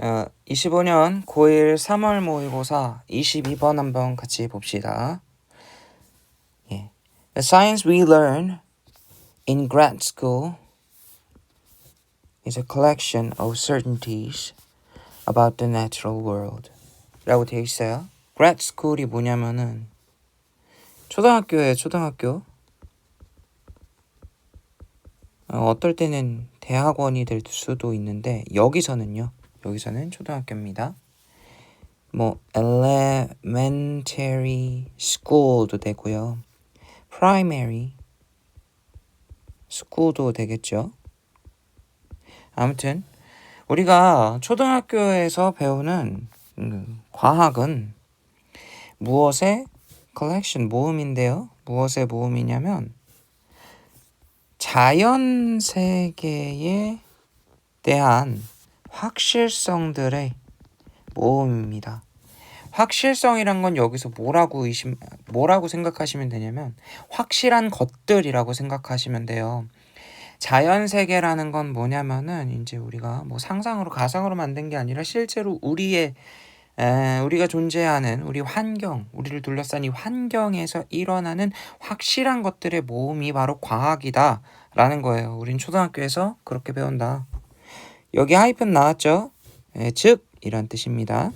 25년 고1 3월 모의고사 22번 한번 같이 봅시다. 예. The science we learn in grad school is a collection of certainties about the natural world 라고 되어 있어요. grad school이 뭐냐면은 초등학교예요. 초등학교. 어떨 때는 대학원이 될 수도 있는데 여기서는 초등학교입니다. 뭐 elementary school도 되고요. primary school도 되겠죠. 아무튼 우리가 초등학교에서 배우는 과학은 무엇의 collection 모음인데요. 무엇의 모음이냐면 자연 세계에 대한 확실성들의 모음입니다. 확실성이란 건 여기서 뭐라고 생각하시면 되냐면 확실한 것들이라고 생각하시면 돼요. 자연 세계라는 건 뭐냐면은 이제 우리가 뭐 상상으로 가상으로 만든 게 아니라 실제로 우리가 존재하는 우리 환경, 우리를 둘러싼 이 환경에서 일어나는 확실한 것들의 모음이 바로 과학이다라는 거예요. 우린 초등학교에서 그렇게 배운다. 여기 하이픈 나왔죠? 즉 이란 뜻입니다.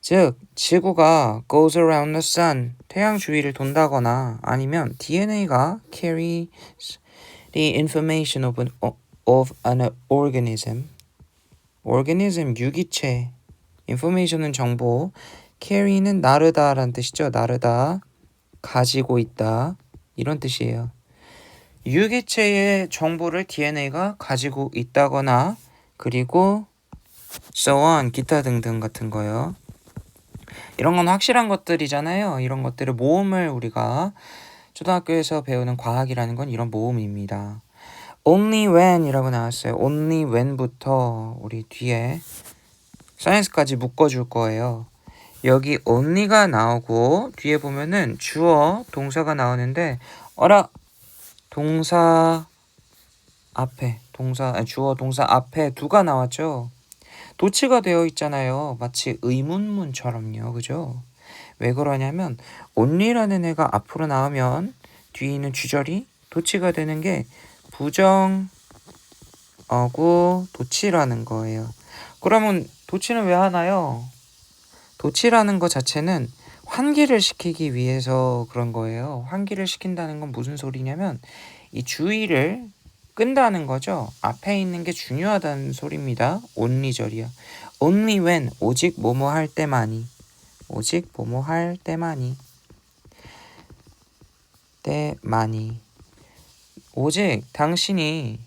즉 지구가 goes around the sun, 태양 주위를 돈다거나 아니면 DNA가 carries the information of an organism, 유기체, information은 정보, carry는 나르다라는 뜻이죠. 나르다, 가지고 있다 이런 뜻이에요. 유기체의 정보를 DNA가 가지고 있다거나 그리고 so on, 기타 등등 같은 거요. 이런 건 확실한 것들이잖아요. 이런 것들의 모음을 우리가 초등학교에서 배우는 과학이라는 건 이런 모음입니다. only when 이라고 나왔어요. only when부터 우리 뒤에 science까지 묶어줄 거예요. 여기 only가 나오고 뒤에 보면은 주어, 동사가 나오는데 동사 앞에 주어, 동사 앞에 두가 나왔죠. 도치가 되어 있잖아요. 마치 의문문처럼요. 그죠? 왜 그러냐면 only라는 애가 앞으로 나오면 뒤에 있는 주절이 도치가 되는 게 부정어구 도치라는 거예요. 그러면 도치는 왜 하나요? 도치라는 것 자체는 환기를 시키기 위해서 그런 거예요. 환기를 시킨다는 건 무슨 소리냐면 이 주의를 끈다는 거죠. 앞에 있는 게 중요하다는 소리입니다. only절이야. only when, 오직 뭐뭐 할 때만이. 오직 뭐뭐 할 때만이. 오직 당신이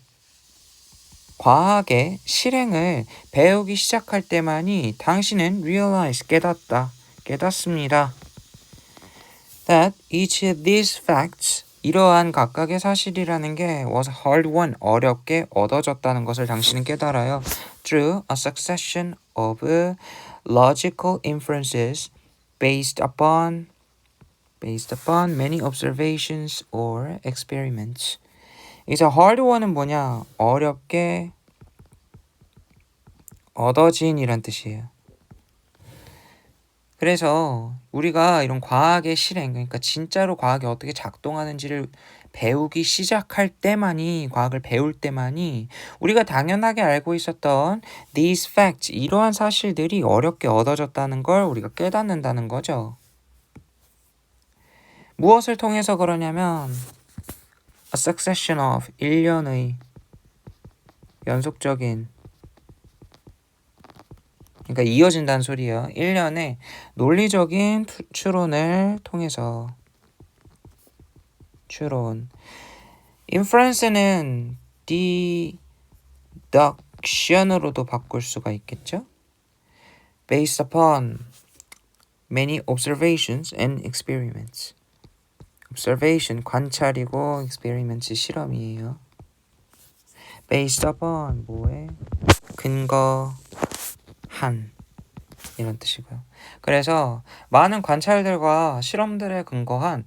과학의 실행을 배우기 시작할 때만이 당신은 realize, 깨닫습니다. That each of these facts, 이러한 각각의 사실이라는 게 was hard won, 어렵게 얻어졌다는 것을 당신은 깨달아요. Through a succession of logical inferences based upon many observations or experiments. 여기서 hard won은 뭐냐? 어렵게 얻어진 이란 뜻이에요. 그래서 우리가 이런 과학의 실행, 그러니까 진짜로 과학이 어떻게 작동하는지를 배우기 시작할 때만이, 과학을 배울 때만이 우리가 당연하게 알고 있었던 these facts, 이러한 사실들이 어렵게 얻어졌다는 걸 우리가 깨닫는다는 거죠. 무엇을 통해서 그러냐면 a succession of, 일련의 연속적인, 그러니까 이어진다는 소리예요. 1년의 논리적인 추론을 통해서. 추론. inference는 deduction으로도 바꿀 수가 있겠죠. based upon many observations and experiments. observation, 관찰이고 experiment, 실험이에요. based upon, 뭐에? 근거한, 이런 뜻이고요. 그래서 많은 관찰들과 실험들에 근거한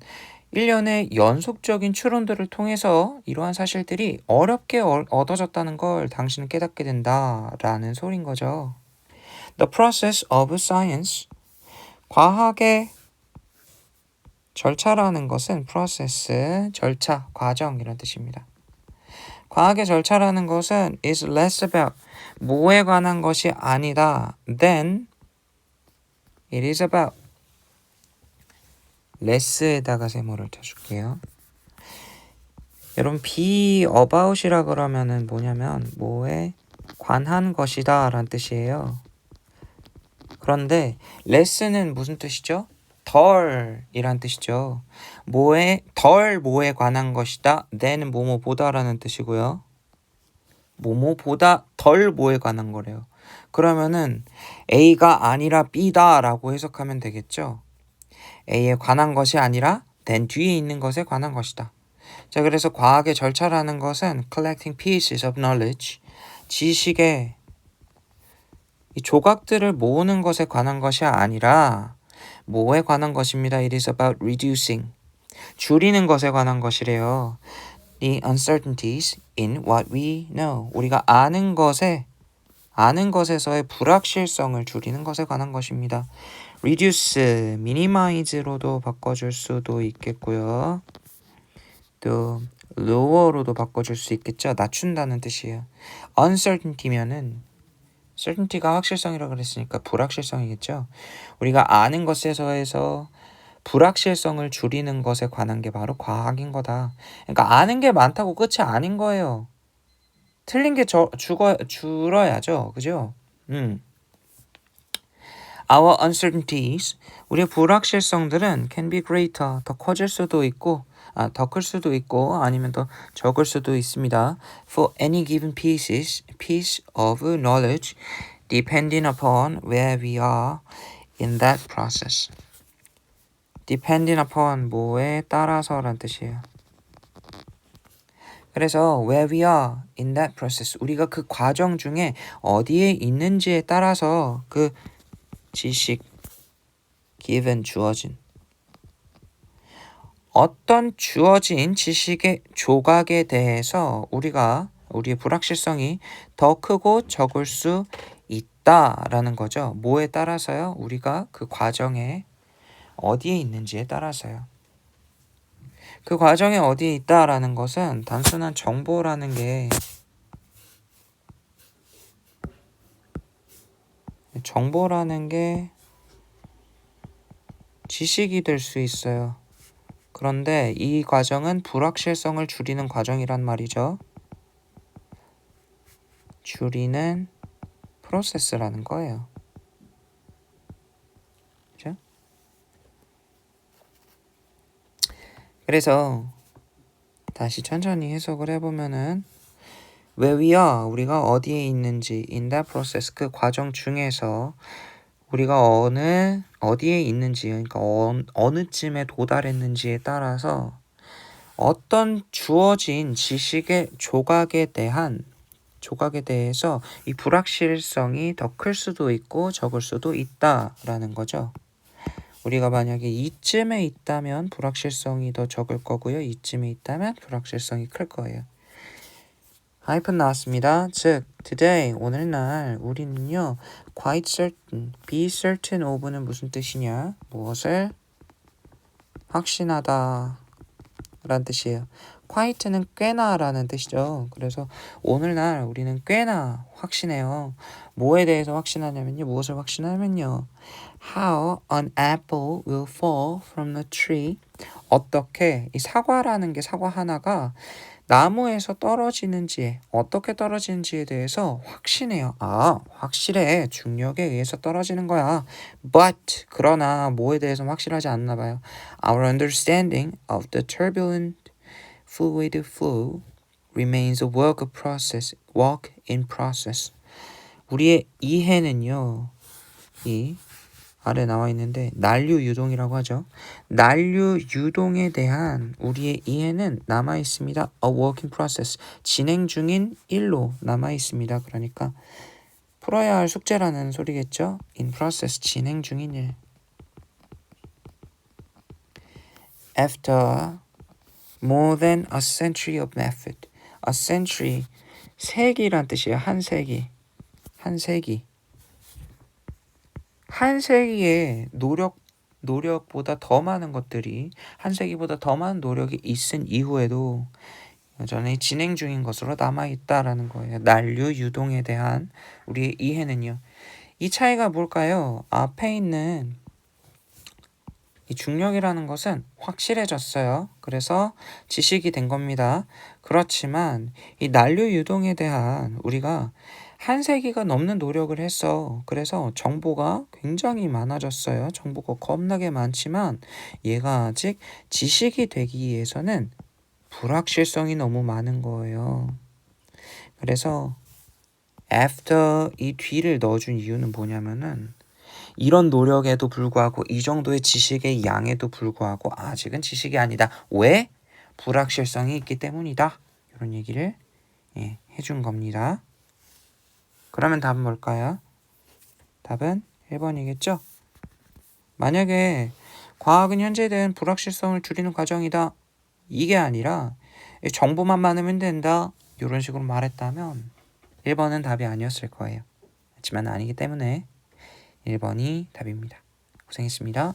일련의 연속적인 추론들을 통해서 이러한 사실들이 어렵게 얻어졌다는 걸 당신은 깨닫게 된다라는 소린 거죠. The process of science. 과학의 절차라는 것은 process, 절차, 과정 이런 뜻입니다. 과학의 절차라는 것은 is less about 뭐에 관한 것이 아니다 than it is about less에다가 세모를 쳐줄게요. 여러분 be about이라 그러면은 뭐냐면 뭐에 관한 것이다 라는 뜻이에요. 그런데 less는 무슨 뜻이죠? 덜이란 뜻이죠. 뭐에 관한 것이다. than은 뭐뭐보다라는 뜻이고요. 뭐뭐보다 덜 뭐에 관한 거래요. 그러면은 A가 아니라 B다라고 해석하면 되겠죠. A에 관한 것이 아니라 then 뒤에 있는 것에 관한 것이다. 자, 그래서 과학의 절차라는 것은 collecting pieces of knowledge, 지식의 이 조각들을 모으는 것에 관한 것이 아니라 뭐에 관한 것입니다. It is about reducing, 줄이는 것에 관한 것이래요. The uncertainties in what we know, 우리가 아는 것에서의 불확실성을 줄이는 것에 관한 것입니다. reduce, minimize로도 바꿔줄 수도 있겠고요. 또 lower로도 바꿔줄 수 있겠죠. 낮춘다는 뜻이에요. uncertainty면은 certainty가 확실성이라고 그랬으니까 불확실성이겠죠. 우리가 아는 것에서에서 불확실성을 줄이는 것에 관한 게 바로 과학인 거다. 그러니까 아는 게 많다고 끝이 아닌 거예요. 틀린 게 줄어야죠. 그죠? Our uncertainties, 우리의 불확실성들은 can be greater, 더 커질 수도 있고 더 클 수도 있고 아니면 더 적을 수도 있습니다. For any given piece of knowledge, depending upon where we are in that process. depending upon 뭐에 따라서란 뜻이에요. 그래서 where we are in that process, 우리가 그 과정 중에 어디에 있는지에 따라서 그 지식, given, 주어진 어떤 주어진 지식의 조각에 대해서 우리의 불확실성이 더 크고 적을 수 있다라는 거죠. 뭐에 따라서요? 우리가 그 과정에 어디에 있는지에 따라서요. 그 과정에 어디에 있다라는 것은 단순한 정보라는 게 지식이 될 수 있어요. 그런데 이 과정은 불확실성을 줄이는 과정이란 말이죠. 줄이는 프로세스라는 거예요. 그죠? 그래서 다시 천천히 해석을 해보면은 where we are, 우리가 어디에 있는지 in that process, 그 과정 중에서 우리가 어디에 있는지, 그러니까 어느쯤에 도달했는지에 따라서 어떤 주어진 지식의 조각에 대해서 이 불확실성이 더 클 수도 있고 적을 수도 있다라는 거죠. 우리가 만약에 이쯤에 있다면 불확실성이 더 적을 거고요. 이쯤에 있다면 불확실성이 클 거예요. 하이픈 나왔습니다. 즉, today, 오늘날 우리는요, quite certain, be certain of는 무슨 뜻이냐? 무엇을 확신하다 라는 뜻이에요. quite는 꽤나 라는 뜻이죠. 그래서 오늘날 우리는 꽤나 확신해요. 뭐에 대해서 확신하냐면요. 무엇을 확신하면요. How an apple will fall from the tree. 어떻게 이 사과라는 게 사과 하나가 나무에서 어떻게 떨어지는지에 대해서 확신해요. 확실해. 중력에 의해서 떨어지는 거야. But, 그러나 뭐에 대해서 확실하지 않나 봐요. Our understanding of the turbulent fluid flow remains a work in process. 우리의 이해는요, 이 아래 나와 있는데 난류 유동이라고 하죠. 난류 유동에 대한 우리의 이해는 남아 있습니다. A work in process. 진행 중인 일로 남아 있습니다. 그러니까 풀어야 할 숙제라는 소리겠죠. In process. 진행 중인 일. After more than a century of method. A century, 세기란 뜻이에요. 한 세기. 한 세기. 한 세기의 노력보다 더 많은 것들이, 한 세기보다 더 많은 노력이 있은 이후에도 여전히 진행 중인 것으로 남아있다라는 거예요. 난류 유동에 대한 우리의 이해는요. 이 차이가 뭘까요? 앞에 있는 이 중력이라는 것은 확실해졌어요. 그래서 지식이 된 겁니다. 그렇지만 이 난류 유동에 대한 우리가 한 세기가 넘는 노력을 했어. 그래서 정보가 굉장히 많아졌어요. 정보가 겁나게 많지만 얘가 아직 지식이 되기 위해서는 불확실성이 너무 많은 거예요. 그래서 after 이 뒤를 넣어준 이유는 뭐냐면은 이런 노력에도 불구하고 이 정도의 지식의 양에도 불구하고 아직은 지식이 아니다. 왜? 불확실성이 있기 때문이다. 이런 얘기를 해준 겁니다. 그러면 답은 뭘까요? 답은 1번이겠죠? 만약에 과학은 현재된 불확실성을 줄이는 과정이다. 이게 아니라 정보만 많으면 된다. 이런 식으로 말했다면 1번은 답이 아니었을 거예요. 하지만 아니기 때문에 1번이 답입니다. 고생했습니다.